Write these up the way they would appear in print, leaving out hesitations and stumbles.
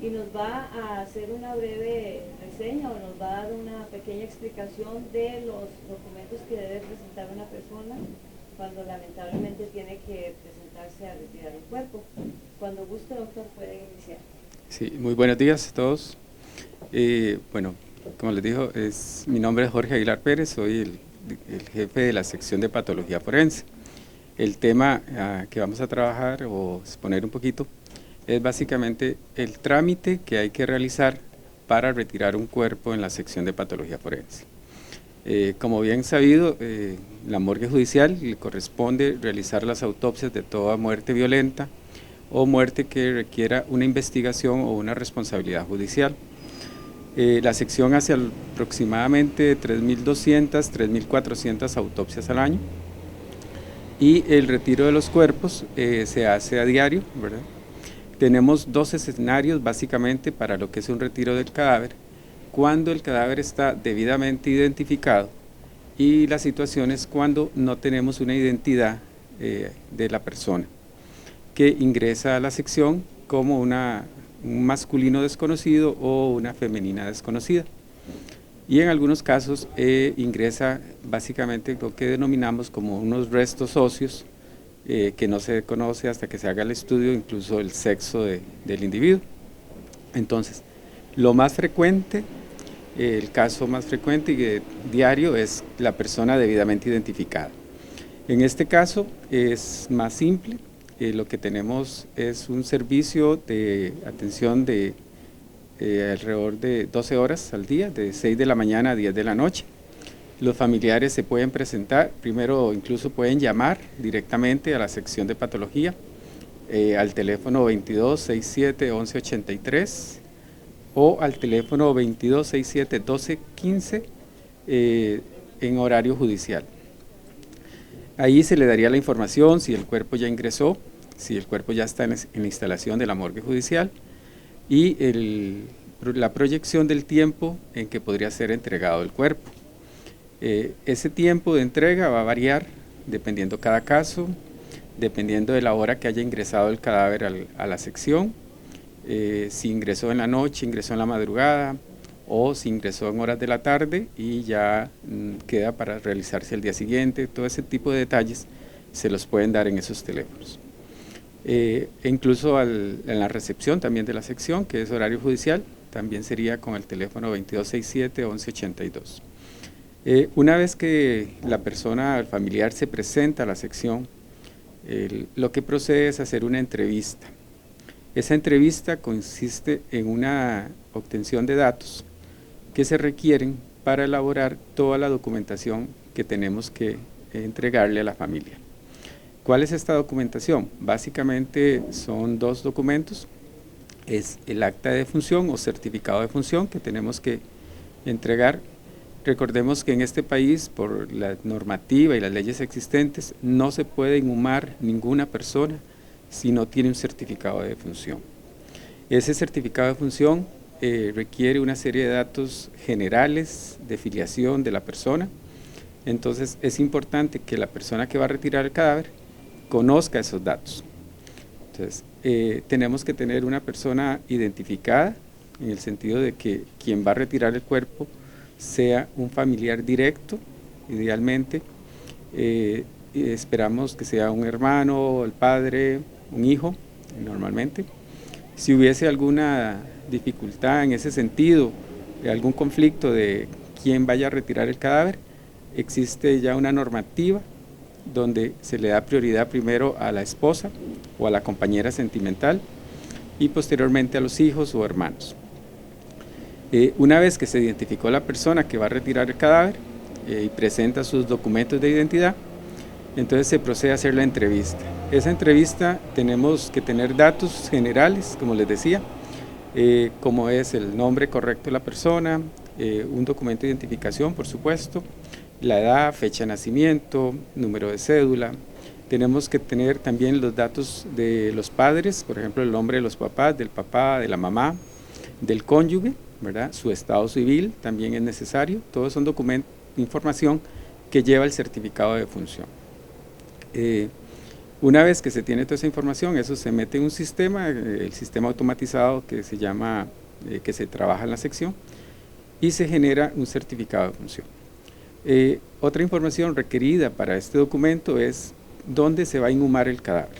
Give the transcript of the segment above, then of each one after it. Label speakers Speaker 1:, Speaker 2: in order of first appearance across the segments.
Speaker 1: y nos va a hacer una breve reseña o nos va a dar una pequeña explicación de los documentos que debe presentar una persona cuando lamentablemente tiene que presentarse a retirar el cuerpo. Cuando guste, doctor, puede iniciar.
Speaker 2: Sí, muy buenos días a todos. Bueno, como les digo, mi nombre es Jorge Aguilar Pérez, soy el jefe de la sección de patología forense. El tema que vamos a trabajar o exponer un poquito es básicamente el trámite que hay que realizar para retirar un cuerpo en la sección de patología forense. Como bien sabido, la morgue judicial le corresponde realizar las autopsias de toda muerte violenta o muerte que requiera una investigación o una responsabilidad judicial. La sección hace aproximadamente 3.200, 3.400 autopsias al año y el retiro de los cuerpos se hace a diario, ¿verdad? Tenemos dos escenarios básicamente para lo que es un retiro del cadáver: cuando el cadáver está debidamente identificado, y la situación es cuando no tenemos una identidad de la persona que ingresa a la sección como un masculino desconocido o una femenina desconocida. Y en algunos casos ingresa básicamente lo que denominamos como unos restos óseos que no se conoce hasta que se haga el estudio, incluso el sexo del individuo. Entonces, lo más frecuente, el caso más frecuente y diario es la persona debidamente identificada. En este caso es más simple. Lo que tenemos es un servicio de atención de alrededor de 12 horas al día, de 6 de la mañana a 10 de la noche. Los familiares se pueden presentar, primero incluso pueden llamar directamente a la sección de patología, al teléfono 2267-1183 o al teléfono 2267-1215 en horario judicial. Ahí se le daría la información si el cuerpo ya ingresó, si el cuerpo ya está en la instalación de la morgue judicial y la proyección del tiempo en que podría ser entregado el cuerpo. Ese tiempo de entrega va a variar dependiendo cada caso, dependiendo de la hora que haya ingresado el cadáver a la sección, si ingresó en la noche, ingresó en la madrugada o si ingresó en horas de la tarde y ya queda para realizarse el día siguiente. Todo ese tipo de detalles se los pueden dar en esos teléfonos. Incluso en la recepción también de la sección, que es horario judicial, también sería con el teléfono 2267-1182. Una vez que la persona, el familiar, se presenta a la sección, lo que procede es hacer una entrevista. Esa entrevista consiste en una obtención de datos que se requieren para elaborar toda la documentación que tenemos que entregarle a la familia. ¿Cuál es esta documentación? Básicamente son dos documentos. Es el acta de defunción o certificado de función que tenemos que entregar. Recordemos que en este país, por la normativa y las leyes existentes, no se puede inhumar ninguna persona si no tiene un certificado de defunción. Ese certificado de función requiere una serie de datos generales de filiación de la persona. Entonces es importante que la persona que va a retirar el cadáver conozca esos datos. Entonces tenemos que tener una persona identificada, en el sentido de que quien va a retirar el cuerpo sea un familiar directo, idealmente. Esperamos que sea un hermano, el padre, un hijo, normalmente. Si hubiese alguna dificultad en ese sentido, algún conflicto de quién vaya a retirar el cadáver, existe ya una normativa donde se le da prioridad primero a la esposa o a la compañera sentimental y posteriormente a los hijos o hermanos. Una vez que se identificó la persona que va a retirar el cadáver y presenta sus documentos de identidad, entonces se procede a hacer la entrevista. Esa entrevista tenemos que tener datos generales, como les decía, como es el nombre correcto de la persona, un documento de identificación, por supuesto, la edad, fecha de nacimiento, número de cédula. Tenemos que tener también los datos de los padres, por ejemplo, el nombre de los papás, del papá, de la mamá, del cónyuge, ¿verdad? Su estado civil también es necesario. Todos son información que lleva el certificado de defunción. Una vez que se tiene toda esa información, eso se mete en un sistema, el sistema automatizado que se llama, que se trabaja en la sección, y se genera un certificado de función. Otra información requerida para este documento es dónde se va a inhumar el cadáver,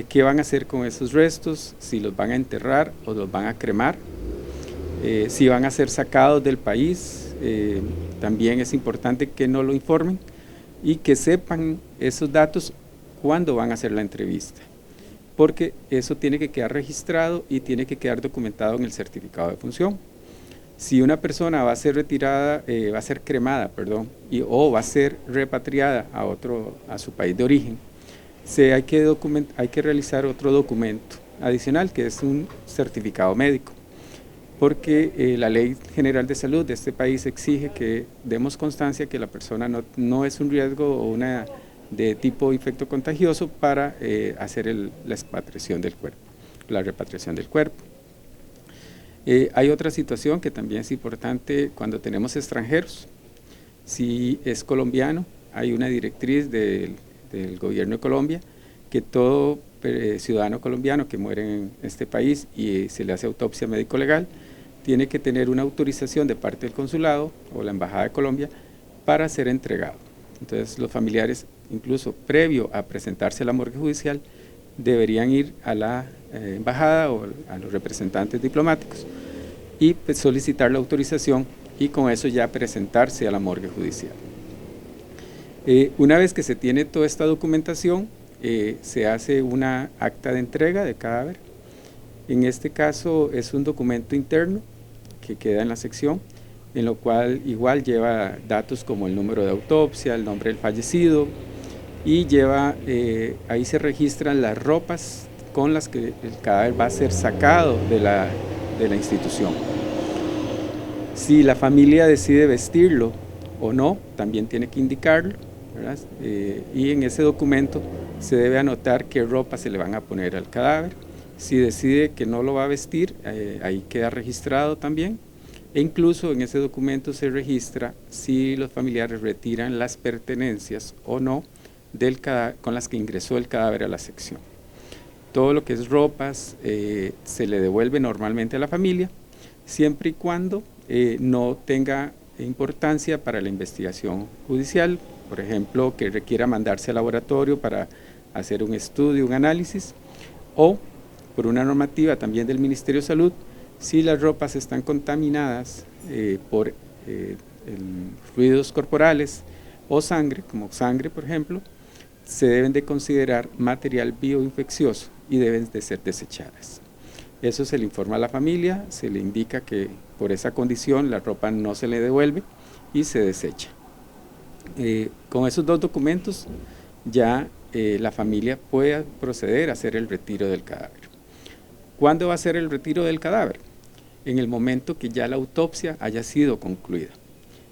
Speaker 2: qué van a hacer con esos restos, si los van a enterrar o los van a cremar, si van a ser sacados del país. También es importante que no lo informen y que sepan esos datos cuándo van a hacer la entrevista, porque eso tiene que quedar registrado y tiene que quedar documentado en el certificado de función. Si una persona va a ser retirada, va a ser cremada, perdón, o va a ser repatriada a su país de origen, hay que realizar otro documento adicional, que es un certificado médico, porque la Ley General de Salud de este país exige que demos constancia que la persona no es un riesgo o de tipo infecto contagioso para hacer la expatriación del cuerpo, la repatriación del cuerpo. Hay otra situación que también es importante cuando tenemos extranjeros. Si es colombiano, hay una directriz del gobierno de Colombia que todo ciudadano colombiano que muere en este país y se le hace autopsia médico-legal tiene que tener una autorización de parte del consulado o la embajada de Colombia para ser entregado. Entonces los familiares, incluso previo a presentarse a la morgue judicial, deberían ir a la embajada o a los representantes diplomáticos y pues, solicitar la autorización y con eso ya presentarse a la morgue judicial. Una vez que se tiene toda esta documentación, se hace una acta de entrega de cadáver. En este caso es un documento interno que queda en la sección, en lo cual igual lleva datos como el número de autopsia, el nombre del fallecido, y ahí se registran las ropas con las que el cadáver va a ser sacado de la institución. Si la familia decide vestirlo o no, también tiene que indicarlo, ¿verdad? Y en ese documento se debe anotar qué ropa se le van a poner al cadáver. Si decide que no lo va a vestir, ahí queda registrado también. E incluso en ese documento se registra si los familiares retiran las pertenencias o no del cadáver con las que ingresó el cadáver a la sección. Todo lo que es ropas se le devuelve normalmente a la familia, siempre y cuando no tenga importancia para la investigación judicial, por ejemplo, que requiera mandarse al laboratorio para hacer un estudio, un análisis, o por una normativa también del Ministerio de Salud, si las ropas están contaminadas por fluidos corporales o sangre, como sangre por ejemplo, se deben de considerar material bioinfeccioso y deben de ser desechadas. Eso se le informa a la familia, se le indica que por esa condición la ropa no se le devuelve y se desecha. Con esos dos documentos ya la familia puede proceder a hacer el retiro del cadáver. ¿Cuándo va a ser el retiro del cadáver? En el momento que ya la autopsia haya sido concluida.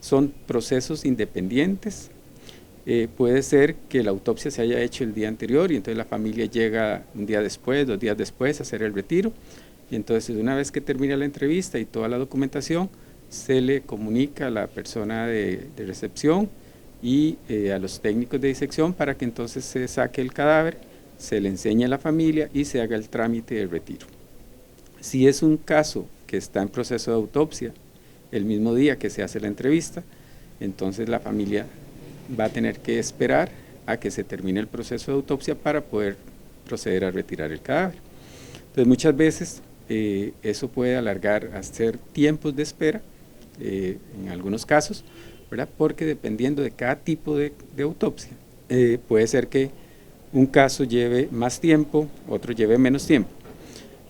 Speaker 2: Son procesos independientes. Puede ser que la autopsia se haya hecho el día anterior y entonces la familia llega un día después, 2 días después a hacer el retiro, y entonces una vez que termina la entrevista y toda la documentación, se le comunica a la persona de recepción y a los técnicos de disección para que entonces se saque el cadáver, se le enseñe a la familia y se haga el trámite de retiro. Si es un caso que está en proceso de autopsia, el mismo día que se hace la entrevista, entonces la familia va a tener que esperar a que se termine el proceso de autopsia para poder proceder a retirar el cadáver. Entonces muchas veces eso puede alargar a ser tiempos de espera, en algunos casos, ¿verdad? Porque dependiendo de cada tipo de autopsia, puede ser que un caso lleve más tiempo, otro lleve menos tiempo.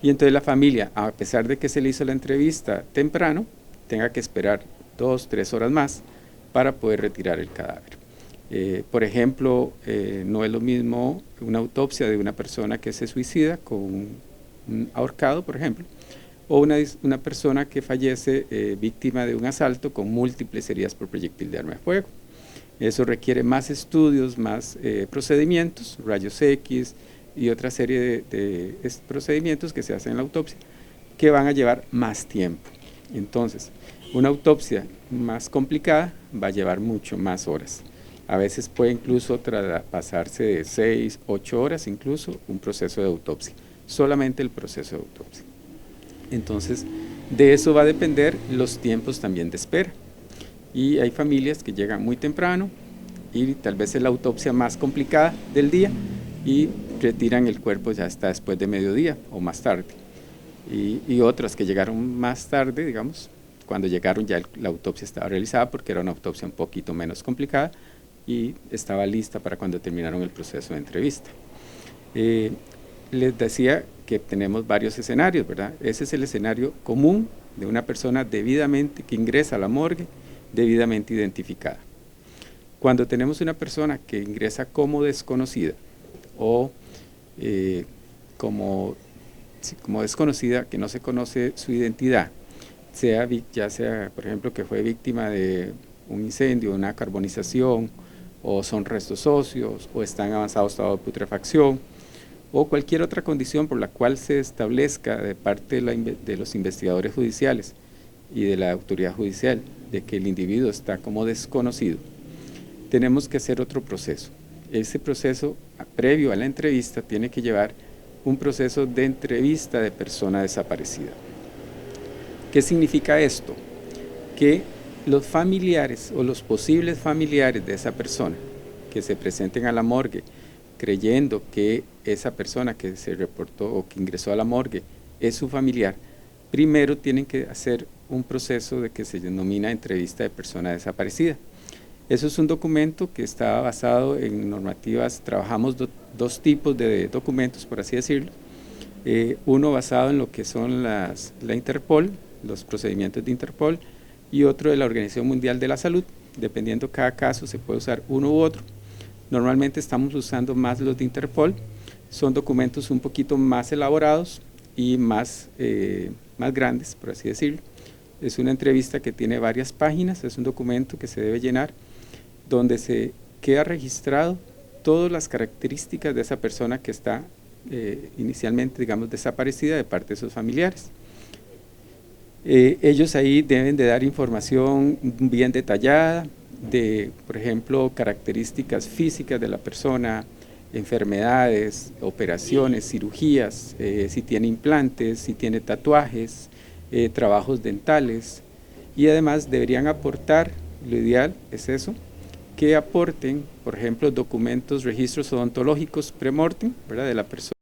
Speaker 2: Y entonces la familia, a pesar de que se le hizo la entrevista temprano, tenga que esperar 2 o 3 horas más para poder retirar el cadáver. Por ejemplo, no es lo mismo una autopsia de una persona que se suicida con un ahorcado, por ejemplo, o una persona que fallece víctima de un asalto con múltiples heridas por proyectil de arma de fuego. Eso requiere más estudios, más procedimientos, rayos X y otra serie de procedimientos que se hacen en la autopsia, que van a llevar más tiempo. Entonces, una autopsia más complicada va a llevar mucho más horas. A veces puede incluso pasarse de 6, 8 horas incluso un proceso de autopsia, solamente el proceso de autopsia. Entonces, de eso va a depender los tiempos también de espera. Y hay familias que llegan muy temprano y tal vez es la autopsia más complicada del día y retiran el cuerpo ya hasta después de mediodía o más tarde. Y otras que llegaron más tarde, digamos, cuando llegaron ya la autopsia estaba realizada porque era una autopsia un poquito menos complicada y estaba lista para cuando terminaron el proceso de entrevista. Les decía que tenemos varios escenarios, ¿verdad? Ese es el escenario común de una persona debidamente que ingresa a la morgue, debidamente identificada. Cuando tenemos una persona que ingresa como desconocida o como desconocida, que no se conoce su identidad, ya sea, por ejemplo, que fue víctima de un incendio, una carbonización, o son restos óseos, o está en avanzado estado de putrefacción, o cualquier otra condición por la cual se establezca de parte de los investigadores judiciales y de la autoridad judicial de que el individuo está como desconocido, tenemos que hacer otro proceso. Ese proceso, previo a la entrevista, tiene que llevar un proceso de entrevista de persona desaparecida. ¿Qué significa esto? Que los familiares o los posibles familiares de esa persona que se presenten a la morgue creyendo que esa persona que se reportó o que ingresó a la morgue es su familiar, primero tienen que hacer un proceso de que se denomina entrevista de persona desaparecida. Eso es un documento que está basado en normativas, trabajamos dos tipos de documentos, por así decirlo. Uno basado en lo que son la Interpol, los procedimientos de Interpol, y otro de la Organización Mundial de la Salud. Dependiendo cada caso se puede usar uno u otro. Normalmente estamos usando más los de Interpol, son documentos un poquito más elaborados y más grandes, por así decirlo. Es una entrevista que tiene varias páginas, es un documento que se debe llenar, donde se queda registrado todas las características de esa persona que está inicialmente, digamos, desaparecida de parte de sus familiares. Ellos ahí deben de dar información bien detallada de, por ejemplo, características físicas de la persona, enfermedades, operaciones, cirugías, si tiene implantes, si tiene tatuajes, trabajos dentales, y además deberían aportar, lo ideal es eso, que aporten, por ejemplo, documentos, registros odontológicos pre-mortem, ¿verdad?, de la persona.